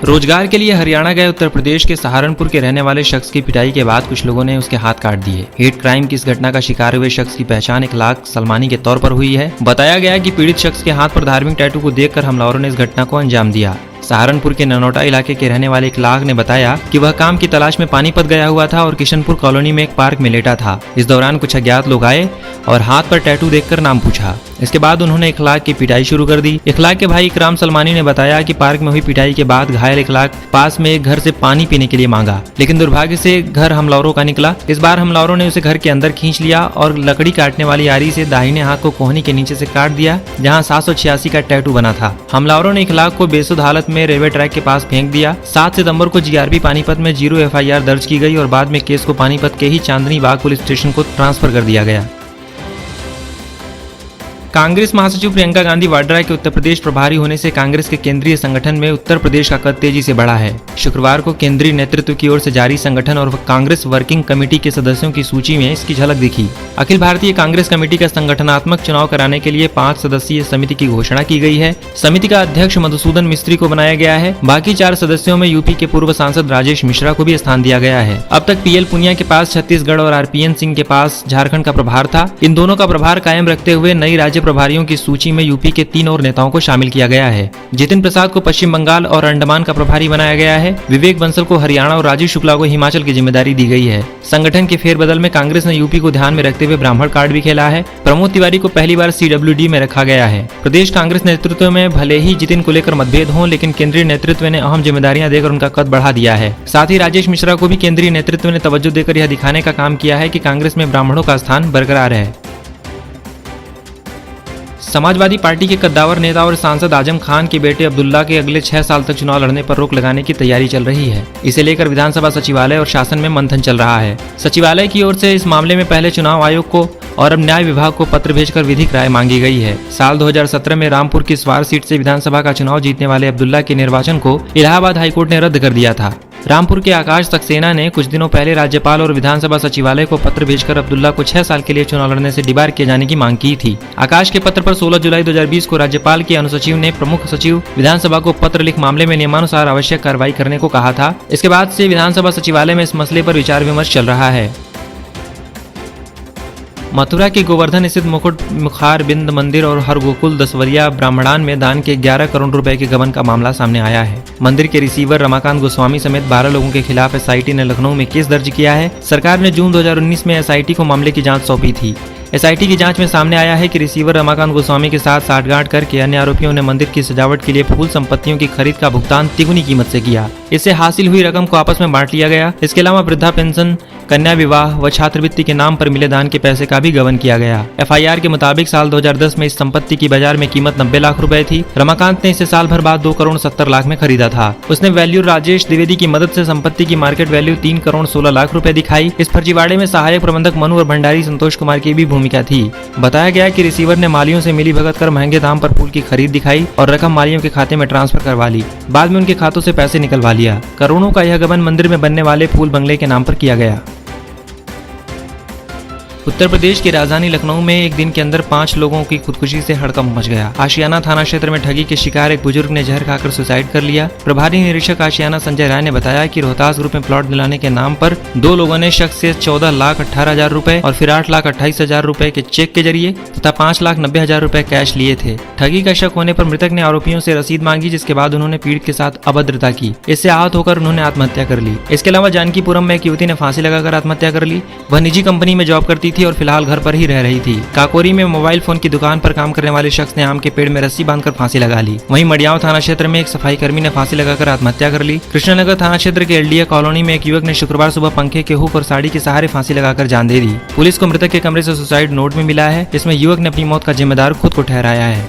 रोजगार के लिए हरियाणा गए उत्तर प्रदेश के सहारनपुर के रहने वाले शख्स की पिटाई के बाद कुछ लोगों ने उसके हाथ काट दिए। हेट क्राइम की इस घटना का शिकार हुए शख्स की पहचान 1 लाख सलमानी के तौर पर हुई है। बताया गया कि पीड़ित शख्स के हाथ पर धार्मिक टैटू को देखकर हमलावरों ने इस घटना को अंजाम दिया। सहारनपुर के ननौटा इलाके के रहने वाले 1 लाख ने बताया कि वह काम की तलाश में पानीपत गया हुआ था और किशनपुर कॉलोनी में एक पार्क में लेटा था। इस दौरान कुछ अज्ञात लोग आए और हाथ पर टैटू देखकर नाम पूछा। इसके बाद उन्होंने 1 लाख की पिटाई शुरू कर दी। 1 लाख के भाई इकराम सलमानी ने बताया कि पार्क में हुई पिटाई के बाद घायल 1 लाख पास में एक घर से पानी पीने के लिए मांगा, लेकिन दुर्भाग्य से घर हमलावरों का निकला। इस बार हमलावरों ने उसे घर के अंदर खींच लिया और लकड़ी काटने वाली आरी से दाहिने हाथ को कोहनी के नीचे से काट दिया, जहां 786 का टैटू बना था। हमलावरों ने 1 लाख को बेसुध हालत में रेलवे ट्रैक के पास फेंक दिया। 7 सितंबर को जीआरपी पानीपत में 0 एफआईआर दर्ज की गई और बाद में केस को पानीपत के ही चांदनी बाग पुलिस स्टेशन को ट्रांसफर कर दिया गया। कांग्रेस महासचिव प्रियंका गांधी वाड्रा के उत्तर प्रदेश प्रभारी होने से कांग्रेस के केंद्रीय संगठन में उत्तर प्रदेश का कद तेजी से बढ़ा है। शुक्रवार को केंद्रीय नेतृत्व की ओर से जारी संगठन और कांग्रेस वर्किंग कमेटी के सदस्यों की सूची में इसकी झलक दिखी। अखिल भारतीय कांग्रेस कमेटी का संगठनात्मक चुनाव कराने के लिए 5 सदस्यीय समिति की घोषणा की गई है। समिति का अध्यक्ष मधुसूदन मिस्त्री को बनाया गया है। बाकी 4 सदस्यों में यूपी के पूर्व सांसद राजेश मिश्रा को भी स्थान दिया गया है। अब तक पीएल पुनिया के पास छत्तीसगढ़ और आरपीएन सिंह के पास झारखंड का प्रभार था। इन दोनों का प्रभार कायम रखते हुए नई राज्य प्रभारियों की सूची में यूपी के 3 और नेताओं को शामिल किया गया है। जितिन प्रसाद को पश्चिम बंगाल और अंडमान का प्रभारी बनाया गया है। विवेक बंसल को हरियाणा और राजीव शुक्ला को हिमाचल की जिम्मेदारी दी गई है। संगठन के फेरबदल में कांग्रेस ने यूपी को ध्यान में रखते हुए ब्राह्मण कार्ड भी खेला है। प्रमोद तिवारी को पहली बार सीडब्ल्यूडी में रखा गया है। प्रदेश कांग्रेस नेतृत्व में भले ही जितिन को लेकर मतभेद हों, लेकिन केंद्रीय नेतृत्व ने अहम जिम्मेदारियां देकर उनका कद बढ़ा दिया है। साथ ही राजेश मिश्रा को भी केंद्रीय नेतृत्व ने तवज्जो देकर यह दिखाने का काम किया है कि कांग्रेस में ब्राह्मणों का स्थान बरकरार है। समाजवादी पार्टी के कद्दावर नेता और सांसद आजम खान के बेटे अब्दुल्ला के अगले 6 साल तक चुनाव लड़ने पर रोक लगाने की तैयारी चल रही है। इसे लेकर विधानसभा सचिवालय और शासन में मंथन चल रहा है। सचिवालय की ओर से इस मामले में पहले चुनाव आयोग को और अब न्याय विभाग को पत्र भेजकर विधिक राय मांगी गई है। साल 2017 में रामपुर की स्वार सीट से विधानसभा का चुनाव जीतने वाले अब्दुल्ला के निर्वाचन को इलाहाबाद हाईकोर्ट ने रद्द कर दिया था। रामपुर के आकाश सक्सेना ने कुछ दिनों पहले राज्यपाल और विधानसभा सचिवालय को पत्र भेजकर अब्दुल्ला को 6 साल के लिए चुनाव लड़ने से डिबार किए जाने की मांग की थी। आकाश के पत्र पर 16 जुलाई 2020 को राज्यपाल के अनुसचिव ने प्रमुख सचिव विधानसभा को पत्र लिख मामले में नियमानुसार आवश्यक कार्रवाई करने को कहा था। इसके बाद से विधानसभा सचिवालय में इस मसले पर विचार विमर्श चल रहा है। मथुरा के गोवर्धन स्थित मुकुट मुखार बिंद मंदिर और हरगोकुल दसवरिया ब्राह्मणान में दान के 11 करोड़ रुपए के गबन का मामला सामने आया है। मंदिर के रिसीवर रमाकांत गोस्वामी समेत 12 लोगों के खिलाफ एसआईटी ने लखनऊ में केस दर्ज किया है। सरकार ने जून 2019 में एसआईटी को मामले की जांच सौंपी थी। एसआईटी की जांच में सामने आया है कि रिसीवर रमाकांत गोस्वामी के साथ साठगांठ करके अन्य आरोपियों ने मंदिर की सजावट के लिए फूल संपत्तियों की खरीद का भुगतान तिगुनी कीमत से किया। इससे हासिल हुई रकम को आपस में बांट लिया गया। इसके अलावा वृद्धा पेंशन, कन्या विवाह व छात्रवृत्ति के नाम पर मिले दान के पैसे का भी गबन किया गया। एफआईआर के मुताबिक साल 2010 में इस संपत्ति की बाजार में कीमत 90 लाख रुपए थी। रमाकांत ने इसे साल भर बाद 2 करोड़ 70 लाख में खरीदा था। उसने वैल्यू राजेश द्विवेदी की मदद से संपत्ति की मार्केट वैल्यू 3 करोड़ 16 लाख रुपए दिखाई। इस फर्जीवाड़े में सहायक प्रबंधक मनु और भंडारी संतोष कुमार की भी भूमिका थी। बताया गया कि रिसीवर ने मालियों से मिली भगत कर महंगे दाम पर फूल की खरीद दिखाई और रकम मालियों के खाते में ट्रांसफर करवा ली। बाद में उनके खातों से पैसे निकलवा लिया। करोड़ों का यह गबन मंदिर में बनने वाले फूल बंगले के नाम पर किया गया। उत्तर प्रदेश की राजधानी लखनऊ में एक दिन के अंदर 5 लोगों की खुदकुशी से हड़कंप मच गया। आशियाना थाना क्षेत्र में ठगी के शिकार एक बुजुर्ग ने जहर खाकर सुसाइड कर लिया। प्रभारी निरीक्षक आशियाना संजय राय ने बताया कि रोहतास ग्रुप में प्लॉट दिलाने के नाम पर 2 लोगों ने शख्स से 14,18,000 रुपए और फिर 8,28,000 रुपए के चेक के जरिए तथा 5,90,000 रुपए कैश लिए थे। ठगी का शक होने पर मृतक ने आरोपियों से रसीद मांगी, जिसके बाद उन्होंने पीड़ित के साथ अभद्रता की। इससे आहत होकर उन्होंने आत्महत्या कर ली। इसके अलावा जानकीपुरम में एक युवती ने फांसी लगाकर आत्महत्या कर ली। वह निजी कंपनी में जॉब करती थी और फिलहाल घर पर ही रह रही थी। काकोरी में मोबाइल फोन की दुकान पर काम करने वाले शख्स ने आम के पेड़ में रस्सी बांधकर फांसी लगा ली। वहीं मडियाव थाना क्षेत्र में एक सफाई कर्मी ने फांसी लगाकर आत्महत्या कर ली। कृष्णनगर थाना क्षेत्र के एलडीए कॉलोनी में एक युवक ने शुक्रवार सुबह पंखे के हुक और साड़ी के सहारे फांसी लगाकर जान दे दी। पुलिस को मृतक के कमरे से सुसाइड नोट में मिला है। इसमें युवक ने अपनी मौत का जिम्मेदार खुद को ठहराया है।